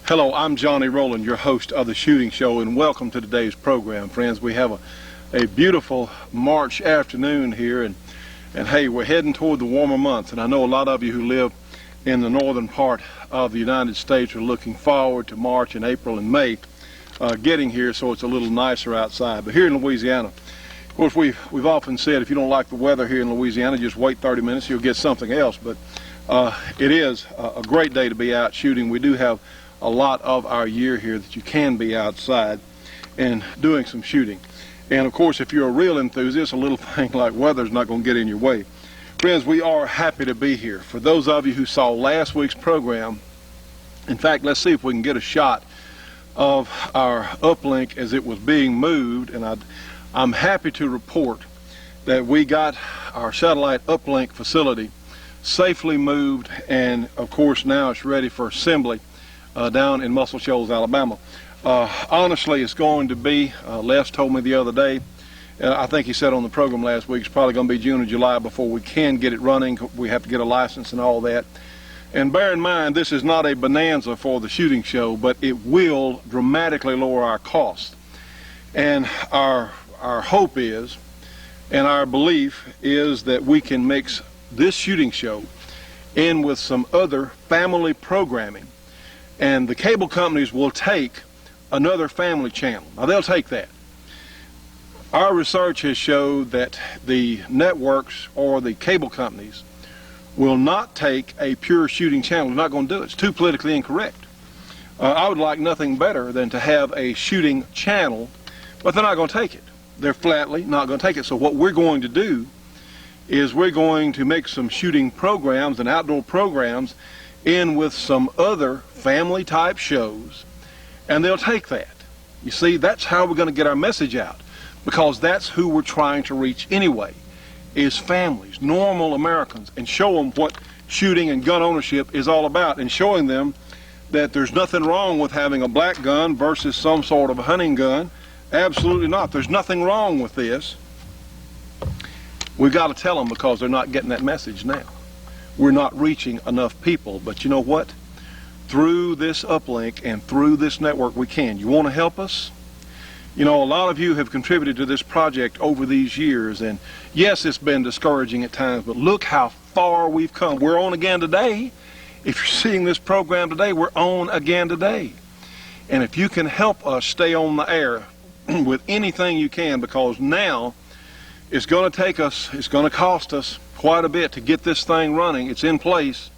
Hello, I'm Johnny Rowland, your host of the Shooting Show, and welcome to today's program. Friends, we have a beautiful March afternoon here, and hey, we're heading toward the warmer months, and I know a lot of you who live in the northern part of the United States are looking forward to March and April and May getting here, so it's a little nicer outside. But here in Louisiana, of course, we've often said if you don't like the weather here in Louisiana, just wait 30 minutes, you'll get something else. But it is a great day to be out shooting. We do have a lot of our year here that you can be outside and doing some shooting. And of course, if you're a real enthusiast, a little thing like weather's not going to get in your way. Friends, we are happy to be here. For those of you who saw last week's program, in fact, let's see if we can get a shot of our uplink as it was being moved. And I'm happy to report that we got our satellite uplink facility safely moved, and of course now it's ready for assembly down in Muscle Shoals, Alabama. Honestly, it's going to be, Les told me the other day, I think he said on the program last week, it's probably going to be June or July before we can get it running. We have to get a license and all that. And bear in mind, this is not a bonanza for the shooting show, but it will dramatically lower our costs. And our hope is, and our belief is, that we can mix this shooting show in with some other family programming. And the cable companies will take another family channel. Now, they'll take that. Our research has showed that the networks or the cable companies will not take a pure shooting channel. They're not going to do it. It's too politically incorrect. I would like nothing better than to have a shooting channel, but they're not going to take it. They're flatly not going to take it. So what we're going to do is we're going to make some shooting programs and outdoor programs in with some other family type shows, and they'll take that. You see, that's how we're going to get our message out, because that's who we're trying to reach anyway, is families, normal Americans, and show them what shooting and gun ownership is all about, and showing them that there's nothing wrong with having a black gun versus some sort of a hunting gun. Absolutely not. There's nothing wrong with this. We've got to tell them, because they're not getting that message now. We're not reaching enough people. But you know what? Through this uplink and through this network, we can. You want to help us? You know, a lot of you have contributed to this project over these years, and yes, it's been discouraging at times, but look how far we've come. We're on again today. If you're seeing this program today, we're on again today. And if you can help us stay on the air with anything you can, because now it's going to take us, it's going to cost us quite a bit to get this thing running. It's in place,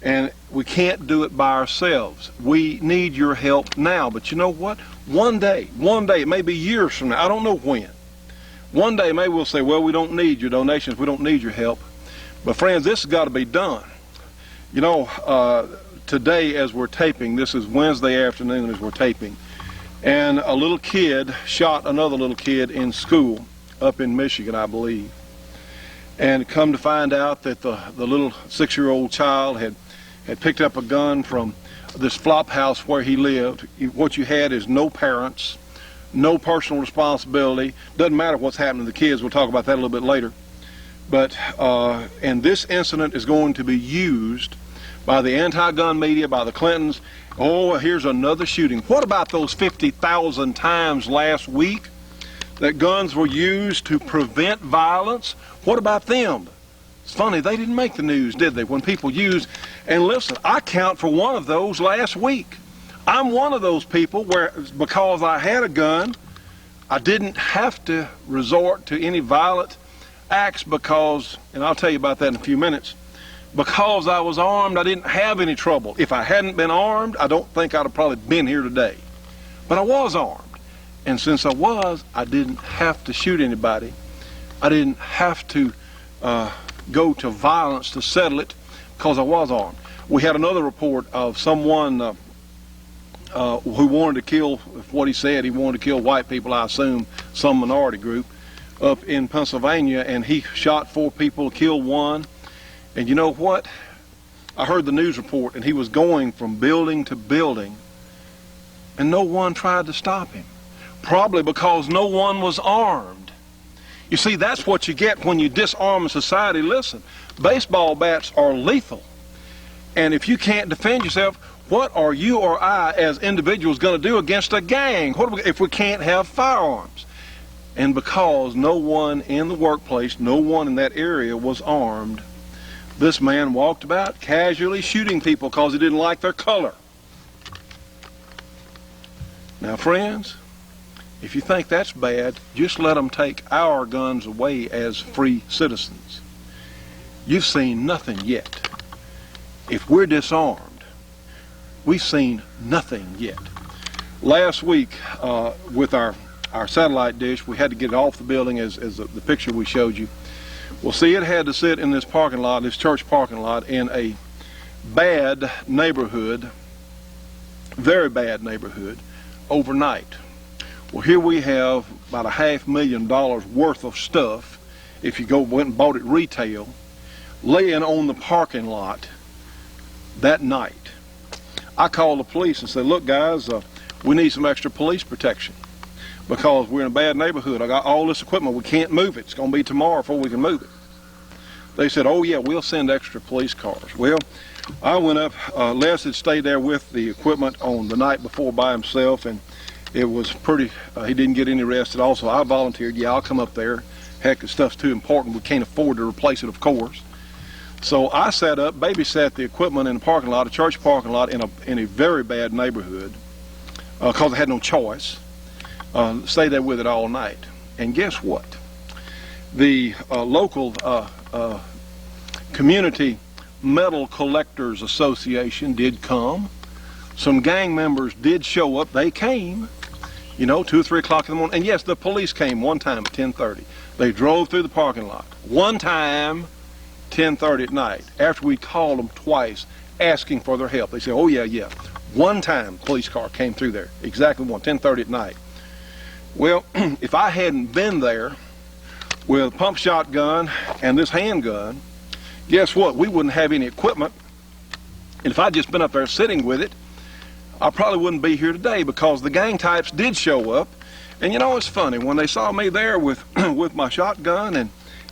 and we can't do it by ourselves. We need your help now. But you know what? One day, it may be years from now, I don't know when. One day maybe we'll say, well, we don't need your donations, we don't need your help. But friends, this has got to be done. You know, today as we're taping, this is Wednesday afternoon as we're taping, and a little kid shot another little kid in school up in Michigan, I believe. And come to find out that the little 6-year-old child had picked up a gun from this flop house where he lived. What you had is no parents, no personal responsibility. Doesn't matter what's happening to the kids. We'll talk about that a little bit later. But and this incident is going to be used by the anti-gun media, by the Clintons. Oh, here's another shooting. What about those 50,000 times last week that guns were used to prevent violence? What about them? It's funny, they didn't make the news, did they, when people used, and listen, I count for one of those last week. I'm one of those people where, because I had a gun, I didn't have to resort to any violent acts because, and I'll tell you about that in a few minutes, because I was armed, I didn't have any trouble. If I hadn't been armed, I don't think I'd have probably been here today. But I was armed. And since I was, I didn't have to shoot anybody. I didn't have to go to violence to settle it because I was armed. We had another report of someone who wanted to kill, what he said, he wanted to kill white people, I assume some minority group, up in Pennsylvania, and he shot 4 people, killed 1. And you know what? I heard the news report, and he was going from building to building, and no one tried to stop him. Probably because no one was armed. You see, that's what you get when you disarm a society. Listen, baseball bats are lethal. And if you can't defend yourself, What are you or I as individuals going to do against a gang? If we can't have firearms? And because no one in the workplace, no one in that area was armed, this man walked about casually shooting people because he didn't like their color. Now, friends, if you think that's bad, just let them take our guns away as free citizens. You've seen nothing yet. If we're disarmed, we've seen nothing yet. Last week, with our satellite dish, we had to get it off the building as the picture we showed you. Well, see, it had to sit in this parking lot, this church parking lot, in a bad neighborhood, very bad neighborhood, overnight. Well, here we have about $500,000 worth of stuff, if you went and bought it retail, laying on the parking lot that night. I called the police and said, look guys, we need some extra police protection because we're in a bad neighborhood. I got all this equipment, we can't move it. It's going to be tomorrow before we can move it. They said, oh yeah, we'll send extra police cars. Well, I went up, Les had stayed there with the equipment on the night before by himself, and it was pretty, he didn't get any rest at all, so I volunteered, yeah, I'll come up there. Heck, the stuff's too important, we can't afford to replace it, of course. So I sat up, babysat the equipment in the parking lot, a church parking lot in a very bad neighborhood, because I had no choice. Stayed there with it all night. And guess what? The local Community Metal Collectors Association did come. Some gang members did show up. They came, you know, 2 or 3 o'clock in the morning. And yes, the police came one time at 10:30. They drove through the parking lot. One time, 10:30 at night, after we called them twice asking for their help. They said, oh yeah. One time police car came through there, exactly one, 10:30 at night. Well, if I hadn't been there with a pump shotgun and this handgun, guess what? We wouldn't have any equipment. And if I'd just been up there sitting with it, I probably wouldn't be here today because the gang types did show up. And you know, it's funny, when they saw me there with with my shotgun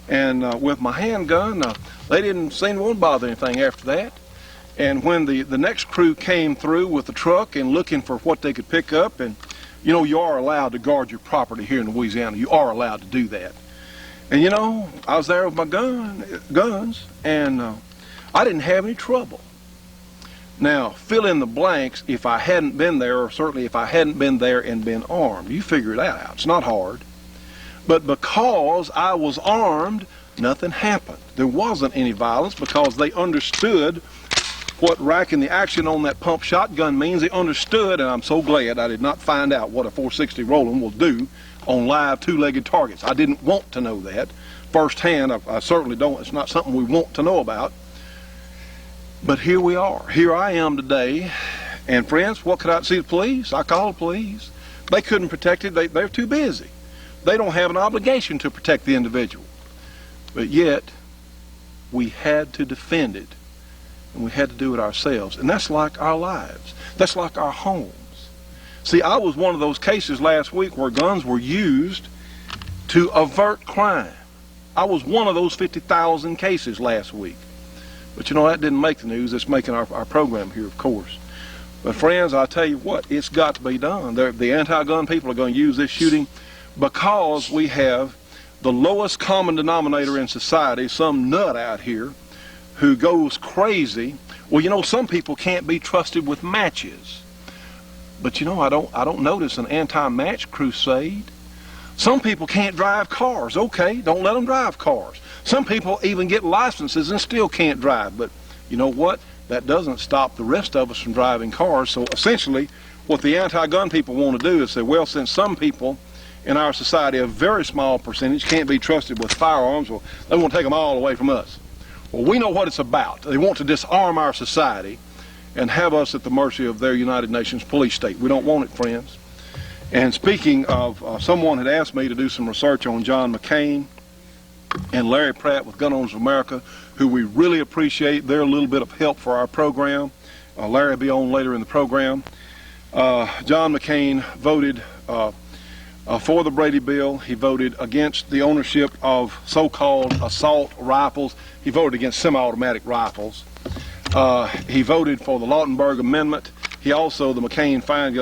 and with my handgun, they didn't seem to want to bother anything after that. And when the next crew came through with the truck and looking for what they could pick up, and you know, you are allowed to guard your property here in Louisiana. You are allowed to do that. And you know, I was there with my guns, and I didn't have any trouble. Now, fill in the blanks if I hadn't been there, or certainly if I hadn't been there and been armed. You figure that out. It's not hard. But because I was armed, nothing happened. There wasn't any violence because they understood what racking the action on that pump shotgun means. They understood, and I'm so glad I did not find out what a 460 Rowland will do on live two-legged targets. I didn't want to know that firsthand. I certainly don't. It's not something we want to know about. But here we are. Here I am today. And friends, what could I see? The police? I called the police. They couldn't protect it. They're too busy. They don't have an obligation to protect the individual. But yet, we had to defend it. And we had to do it ourselves. And that's like our lives. That's like our homes. See, I was one of those cases last week where guns were used to avert crime. I was one of those 50,000 cases last week. But you know, that didn't make the news. It's making our program here, of course. But friends, I tell you what, it's got to be done. The anti-gun people are going to use this shooting because we have the lowest common denominator in society, some nut out here who goes crazy. Well, you know, some people can't be trusted with matches. But you know, I don't notice an anti-match crusade. Some people can't drive cars. Okay, don't let them drive cars. Some people even get licenses and still can't drive. But you know what? That doesn't stop the rest of us from driving cars. So essentially, what the anti-gun people want to do is say, well, since some people in our society, a very small percentage, can't be trusted with firearms, well, they want to take them all away from us. Well, we know what it's about. They want to disarm our society and have us at the mercy of their United Nations police state. We don't want it, friends. And speaking of, someone had asked me to do some research on John McCain and Larry Pratt with Gun Owners of America, who we really appreciate. They're a little bit of help for our program. Larry will be on later in the program. John McCain voted for the Brady bill. He voted against the ownership of so-called assault rifles. He voted against semi-automatic rifles. He voted for the Lautenberg Amendment. He also, the McCain fine,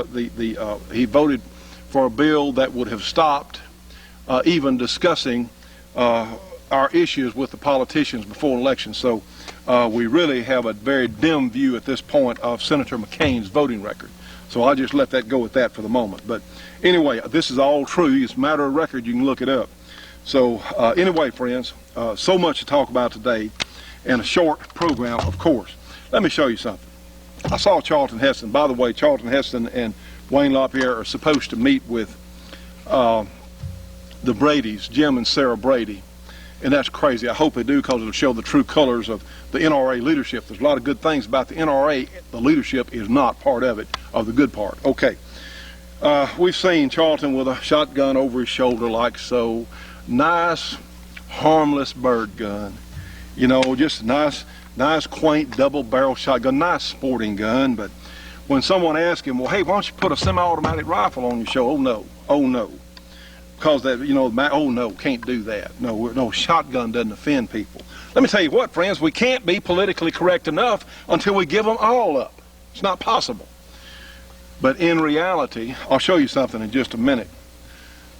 he voted for a bill that would have stopped even discussing our issues with the politicians before elections. So we really have a very dim view at this point of Senator McCain's voting record. So I'll just let that go at that for the moment. But anyway, this is all true. It's a matter of record. You can look it up. So anyway, friends, so much to talk about today, and a short program, of course. Let me show you something. I saw Charlton Heston. By the way, Charlton Heston and Wayne LaPierre are supposed to meet with the Bradys, Jim and Sarah Brady. And that's crazy. I hope they do, because it'll show the true colors of the NRA leadership. There's a lot of good things about the NRA. The leadership is not part of it, of the good part. Okay. We've seen Charlton with a shotgun over his shoulder like so. Nice, harmless bird gun. You know, just nice, quaint double-barrel shotgun. Nice sporting gun. But when someone asks him, well, hey, why don't you put a semi-automatic rifle on your shoulder? Oh, no. Oh, no. Because that, you know, oh no, can't do that. No, shotgun doesn't offend people. Let me tell you what, friends, we can't be politically correct enough until we give them all up. It's not possible. But in reality, I'll show you something in just a minute.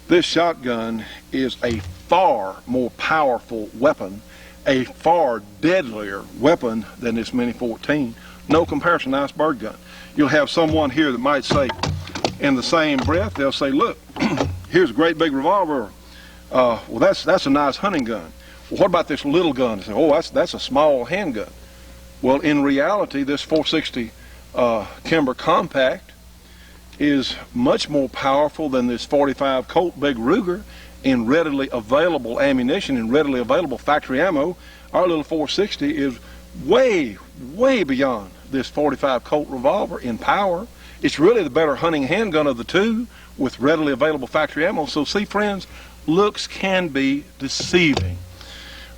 This shotgun is a far more powerful weapon, a far deadlier weapon than this Mini 14. No comparison, nice bird gun. You'll have someone here that might say, in the same breath, they'll say, look, here's a great big revolver. Well, that's a nice hunting gun. Well, what about this little gun? They say, oh, that's a small handgun. Well, in reality, this 460 Kimber Compact is much more powerful than this 45 Colt Big Ruger in readily available ammunition and readily available factory ammo. Our little 460 is way, way beyond this 45 Colt revolver in power. It's really the better hunting handgun of the two, with readily available factory ammo. So see, friends, looks can be deceiving.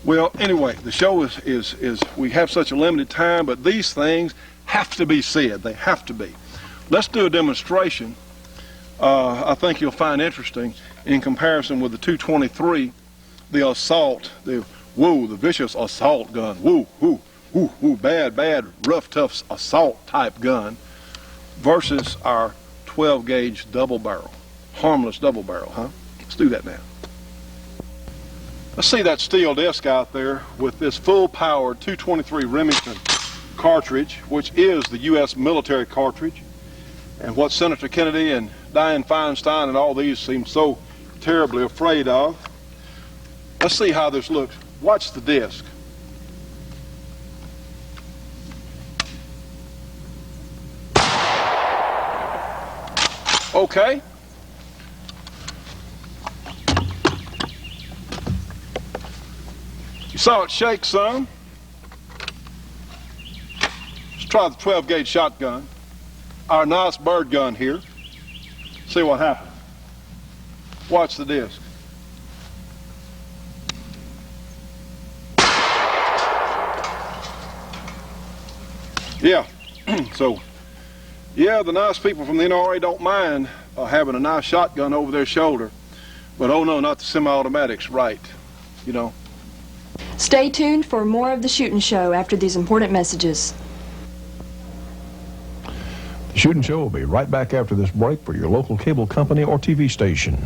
Well, anyway, the show is we have such a limited time, but these things have to be said. They have to be. Let's do a demonstration. I think you'll find interesting in comparison with the 223, the assault, the vicious assault gun. Bad, rough, tough assault type gun, versus our 12 gauge double barrel, harmless double barrel, huh? Let's do that now. Let's see that steel disc out there with this full power 223 Remington cartridge, which is the U.S. military cartridge, and what Senator Kennedy and Dianne Feinstein and all these seem so terribly afraid of. Let's see how this looks. Watch the disc. Okay. You saw it shake some. Let's try the 12 gauge shotgun. Our nice bird gun here. See what happens. Watch the disc. Yeah. So, yeah, the nice people from the NRA don't mind having a nice shotgun over their shoulder, but oh no, not the semi-automatics, right? You know. Stay tuned for more of the Shootin' Show after these important messages. The Shootin' Show will be right back after this break for your local cable company or TV station.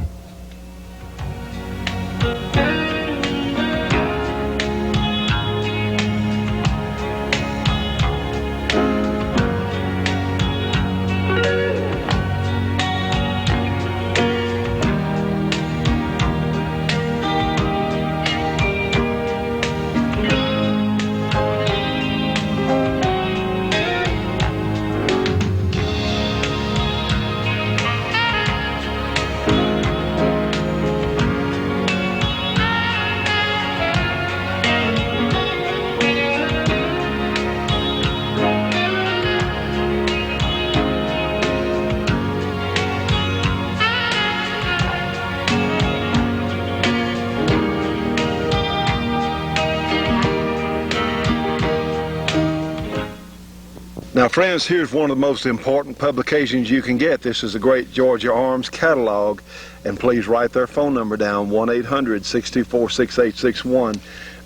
Friends, here's one of the most important publications you can get. This is the Great Georgia Arms Catalog, and please write their phone number down, 1-800-624-6861.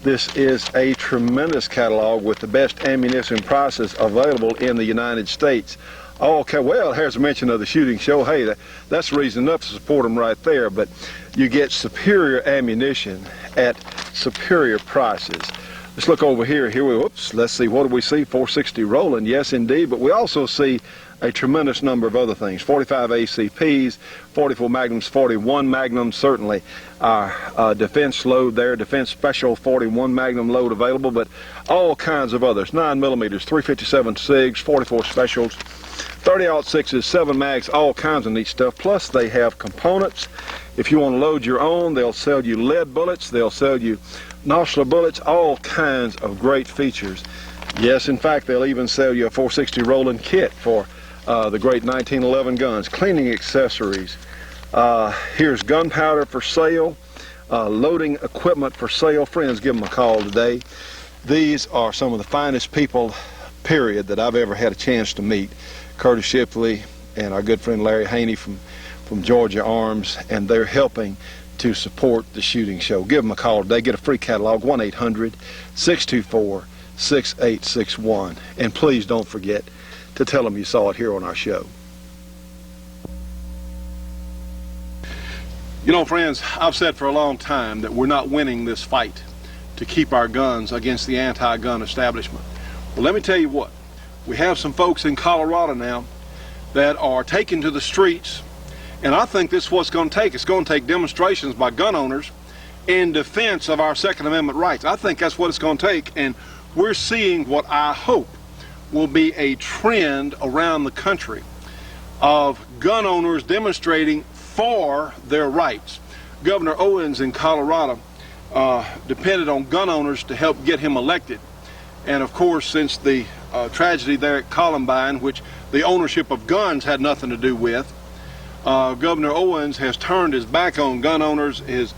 This is a tremendous catalog with the best ammunition prices available in the United States. Okay, well, here's a mention of the shooting show. Hey, that's reason enough to support them right there, but you get superior ammunition at superior prices. Let's look over here. Let's see, what do we see? 460 Rowland, yes indeed, but we also see a tremendous number of other things. 45 ACPs, 44 Magnums, 41 Magnums, certainly our defense load there, defense special 41 Magnum load available, but all kinds of others. 9mm, 357 SIGs, 44 specials, 30-06s, 7 mags, all kinds of neat stuff. Plus they have components. If you want to load your own, they'll sell you lead bullets, they'll sell you nostril bullets, all kinds of great features. Yes, in fact, they'll even sell you a 460 Rowland kit for the great 1911 guns, cleaning accessories. Here's gunpowder for sale, loading equipment for sale. Friends, give them a call today. These are some of the finest people, period, that I've ever had a chance to meet. Curtis Shipley and our good friend Larry Haney from Georgia Arms, and they're helping to support the shooting show. Give them a call today. Get a free catalog, 1-800-624-6861. And please don't forget to tell them you saw it here on our show. You know, friends, I've said for a long time that we're not winning this fight to keep our guns against the anti-gun establishment. Well, let me tell you what. We have some folks in Colorado now that are taking to the streets, and I think this is what it's going to take. It's going to take demonstrations by gun owners in defense of our Second Amendment rights. I think that's what it's going to take, and we're seeing what I hope will be a trend around the country of gun owners demonstrating for their rights. Governor Owens in Colorado depended on gun owners to help get him elected. And of course, since the tragedy there at Columbine, which the ownership of guns had nothing to do with, Governor Owens has turned his back on gun owners, is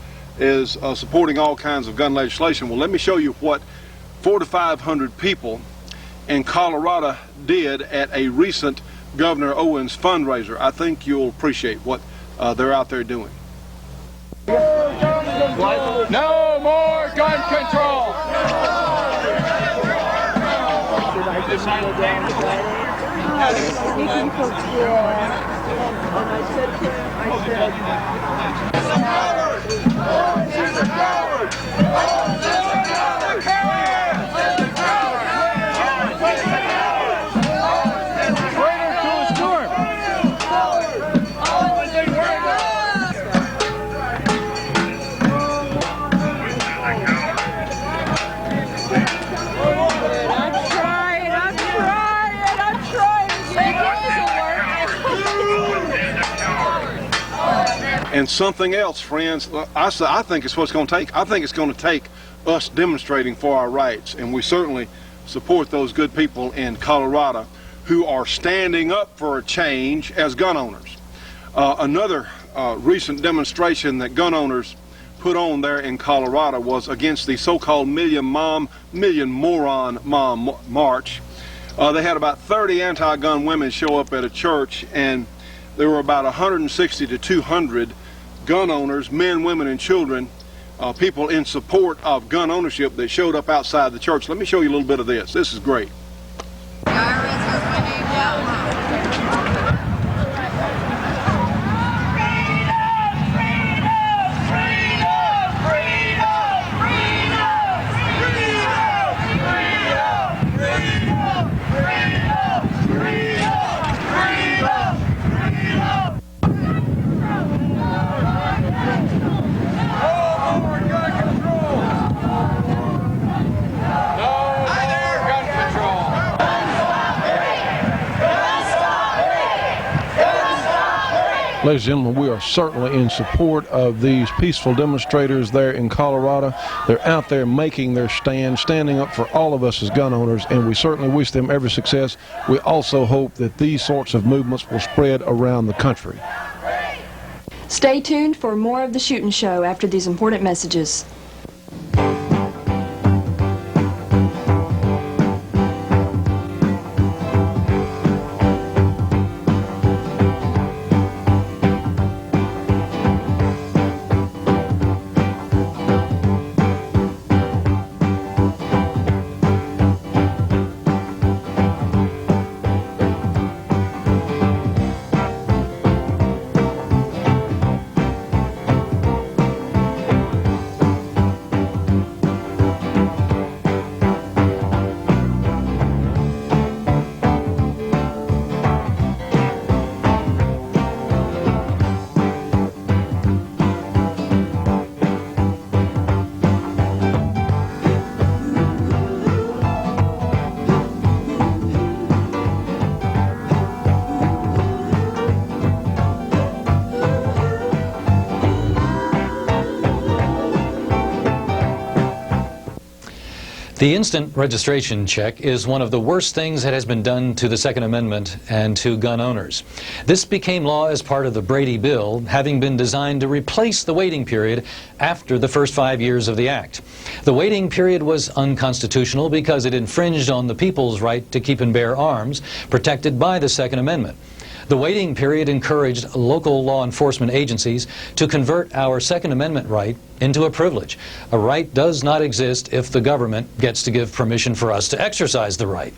supporting all kinds of gun legislation. Well, let me show you what 400 to 500 people in Colorado did at a recent Governor Owens fundraiser. I think you'll appreciate what they're out there doing. No more gun control! And something else, friends, I think it's what it's going to take. I think it's going to take us demonstrating for our rights, and we certainly support those good people in Colorado who are standing up for a change as gun owners. Another recent demonstration that gun owners put on there in Colorado was against the so-called Million Moron Mom March. They had about 30 anti-gun women show up at a church, and there were about 160 to 200 gun owners, men, women, and children, people in support of gun ownership that showed up outside the church. Let me show you a little bit of this. This is great. Ladies and gentlemen, we are certainly in support of these peaceful demonstrators there in Colorado. They're out there making their stand, standing up for all of us as gun owners, and we certainly wish them every success. We also hope that these sorts of movements will spread around the country. Stay tuned for more of The Shootin' Show after these important messages. The instant registration check is one of the worst things that has been done to the Second Amendment and to gun owners. This became law as part of the Brady Bill, having been designed to replace the waiting period after the first 5 years of the act. The waiting period was unconstitutional because it infringed on the people's right to keep and bear arms, protected by the Second Amendment. The waiting period encouraged local law enforcement agencies to convert our Second Amendment right into a privilege. A right does not exist if the government gets to give permission for us to exercise the right.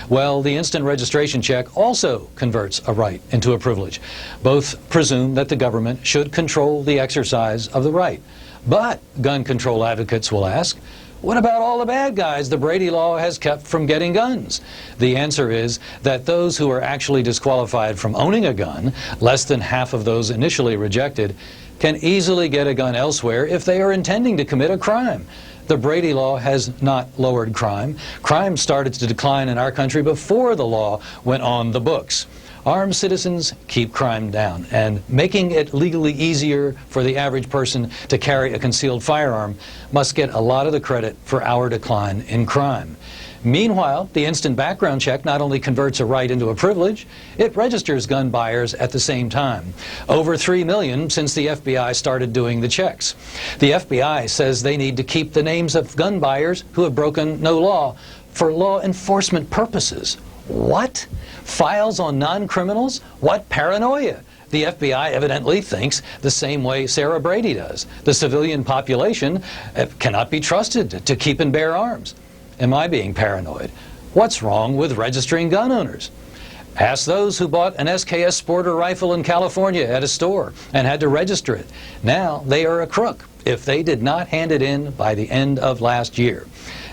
Well, the instant registration check also converts a right into a privilege. Both presume that the government should control the exercise of the right. But gun control advocates will ask, what about all the bad guys the Brady law has kept from getting guns? The answer is that those who are actually disqualified from owning a gun, less than half of those initially rejected, can easily get a gun elsewhere if they are intending to commit a crime. The Brady law has not lowered crime. Crime started to decline in our country before the law went on the books. Armed citizens keep crime down, and making it legally easier for the average person to carry a concealed firearm must get a lot of the credit for our decline in crime. Meanwhile, the instant background check not only converts a right into a privilege, it registers gun buyers at the same time. Over 3 million since the FBI started doing the checks. The FBI says they need to keep the names of gun buyers who have broken no law for law enforcement purposes. What? Files on non-criminals? What paranoia! The FBI evidently thinks the same way Sarah Brady does. The civilian population cannot be trusted to keep and bear arms. Am I being paranoid? What's wrong with registering gun owners? Ask those who bought an SKS Sporter rifle in California at a store and had to register it. Now they are a crook if they did not hand it in by the end of last year.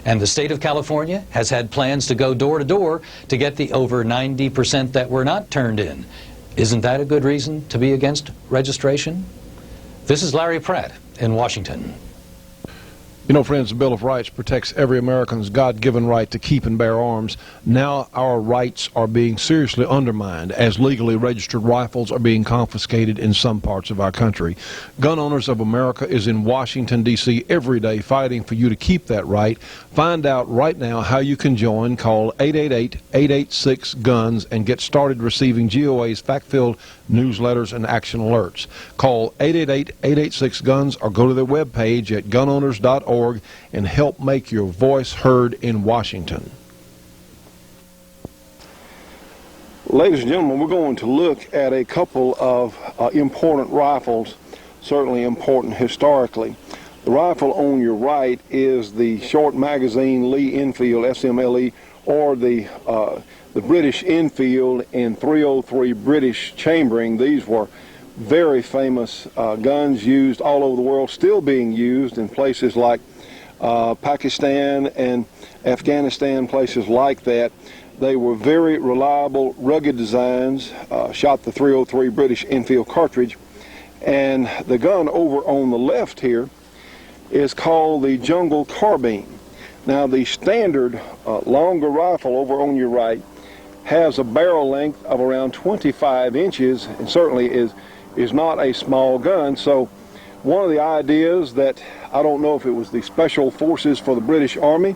And the state of California has had plans to go door to door to get the over 90% that were not turned in. Isn't that a good reason to be against registration? This is Larry Pratt in Washington. You know, friends, the Bill of Rights protects every American's God-given right to keep and bear arms. Now our rights are being seriously undermined as legally registered rifles are being confiscated in some parts of our country. Gun Owners of America is in Washington, D.C. every day fighting for you to keep that right. Find out right now how you can join. Call 888-886-GUNS and get started receiving GOA's fact-filled newsletters and action alerts. Call 888-886-GUNS or go to their webpage at gunowners.org and help make your voice heard in Washington. Ladies and gentlemen, we're going to look at a couple of important rifles, certainly important historically. The rifle on your right is the short magazine Lee Enfield SMLE, or the British Enfield in .303 British chambering. These were very famous guns used all over the world, still being used in places like Pakistan and Afghanistan, places like that. They were very reliable, rugged designs, shot the .303 British Enfield cartridge. And the gun over on the left here is called the Jungle Carbine. Now the standard longer rifle over on your right has a barrel length of around 25 inches and certainly is not a small gun. So one of the ideas that, I don't know if it was the special forces for the British Army,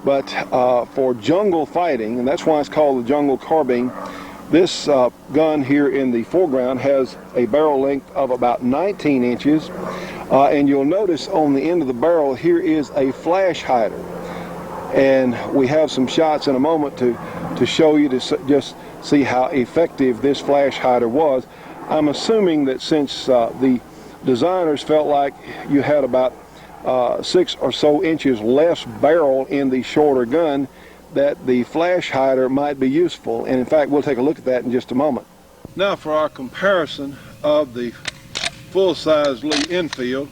but for jungle fighting, and that's why it's called the Jungle Carbine, this gun here in the foreground has a barrel length of about 19 inches. And you'll notice on the end of the barrel here is a flash hider. And we have some shots in a moment to show you, to just see how effective this flash hider was. I'm assuming that since the designers felt like you had about 6 or so inches less barrel in the shorter gun, that the flash hider might be useful. And in fact, we'll take a look at that in just a moment. Now for our comparison of the full-size Lee Enfield,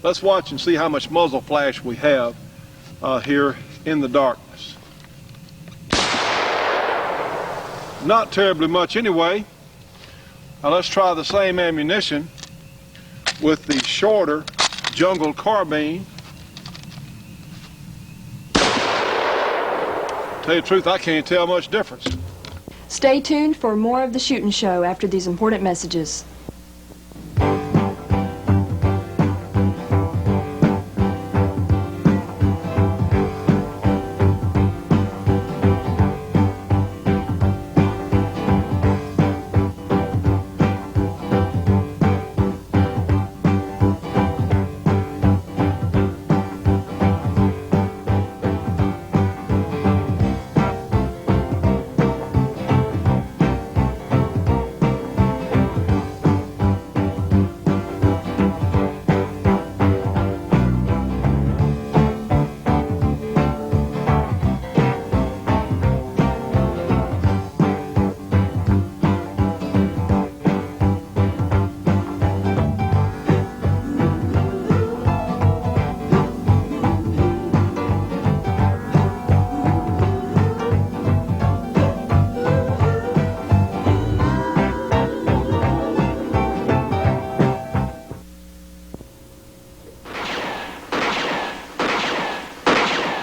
let's watch and see how much muzzle flash we have here in the darkness. Not terribly much anyway. Now let's try the same ammunition with the shorter Jungle Carbine. Tell you the truth, I can't tell much difference. Stay tuned for more of the Shootin' Show after these important messages.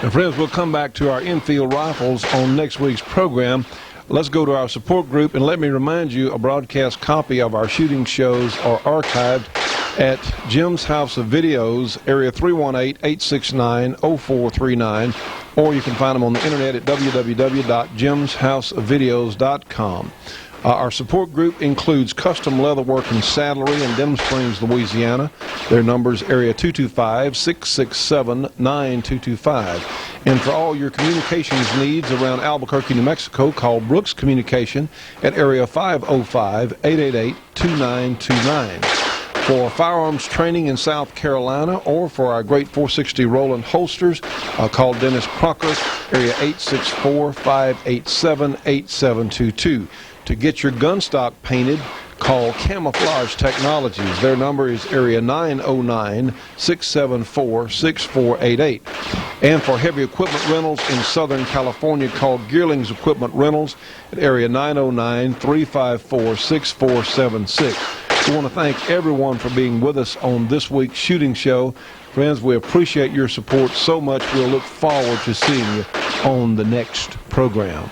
And friends, we'll come back to our infield rifles on next week's program. Let's go to our support group, and let me remind you, a broadcast copy of our shooting shows are archived at Jim's House of Videos, area 318-869-0439, or you can find them on the internet at www.jimshouseofvideos.com. Our support group includes Custom Leatherwork and Saddlery in Denham Springs, Louisiana. Their number's area 225-667-9225. And for all your communications needs around Albuquerque, New Mexico, call Brooks Communication at area 505-888-2929. For firearms training in South Carolina, or for our great 460 Rowland holsters, call Dennis Crocker, area 864-587-8722. To get your gun stock painted, call Camouflage Technologies. Their number is area 909-674-6488. And for heavy equipment rentals in Southern California, call Gearlings Equipment Rentals at area 909-354-6476. We want to thank everyone for being with us on this week's shooting show. Friends, we appreciate your support so much. We'll look forward to seeing you on the next program.